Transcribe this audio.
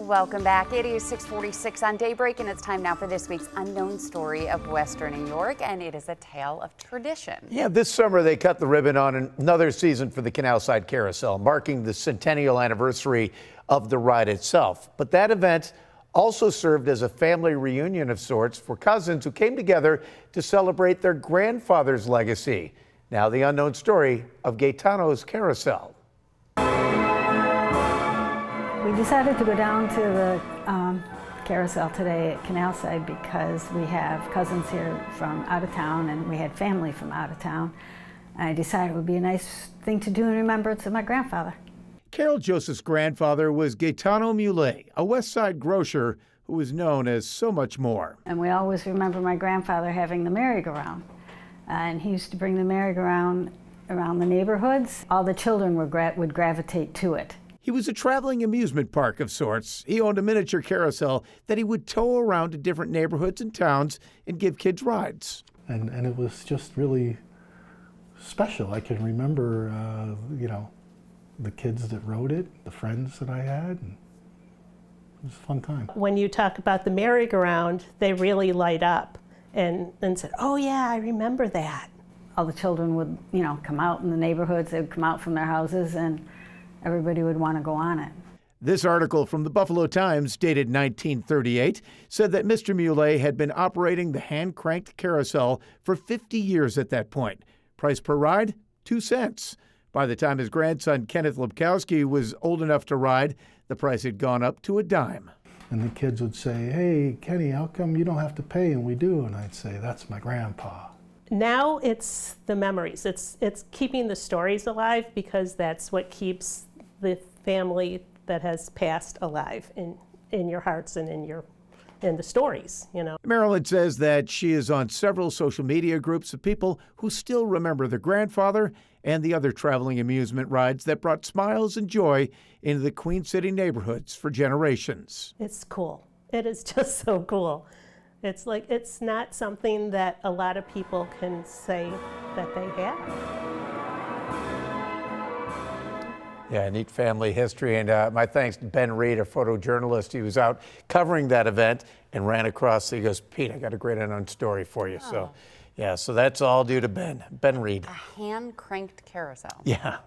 Welcome back. It is 6:46 on Daybreak, and it's time now for this week's Unknown Story of Western New York, and it is a tale of tradition. Yeah, this summer they cut the ribbon on another season for the Canal Side Carousel, marking the centennial anniversary of the ride itself. But that event also served as a family reunion of sorts for cousins who came together to celebrate their grandfather's legacy. Now the unknown story of Gaetano's Carousel. We decided to go down to the carousel today at Canal Side because we have cousins here from out of town and we had family from out of town. I decided it would be a nice thing to do in remembrance of my grandfather. Carol Joseph's grandfather was Gaetano Muley, a West Side grocer who was known as so much more. And we always remember my grandfather having the merry-go-round. And he used to bring the merry-go-round around the neighborhoods. All the children would gravitate to it. He was a traveling amusement park of sorts. He owned a miniature carousel that he would tow around to different neighborhoods and towns and give kids rides. And it was just really special. I can remember, the kids that rode it, the friends that I had. And it was a fun time. When you talk about the merry-go-round, they really light up and said, oh yeah, I remember that. All the children would, come out in the neighborhoods. They would come out from their houses and everybody would want to go on it. This article from the Buffalo Times, dated 1938, said that Mr. Muley had been operating the hand-cranked carousel for 50 years at that point. Price per ride, 2 cents. By the time his grandson, Kenneth Lepkowski, was old enough to ride, the price had gone up to a dime. And the kids would say, hey, Kenny, how come you don't have to pay? And we do. And I'd say, that's my grandpa. Now it's the memories. It's keeping the stories alive because that's what keeps the family that has passed alive in your hearts and in the stories, Marilyn says that she is on several social media groups of people who still remember their grandfather and the other traveling amusement rides that brought smiles and joy into the Queen City neighborhoods for generations. It's cool. It is just so cool. It's like, it's not something that a lot of people can say that they have. Yeah, neat family history, and my thanks to Ben Reed, a photojournalist. He was out covering that event and ran across. He goes, Pete, I got a great unknown story for you. Oh. So, yeah, so that's all due to Ben Reed. A hand-cranked carousel. Yeah.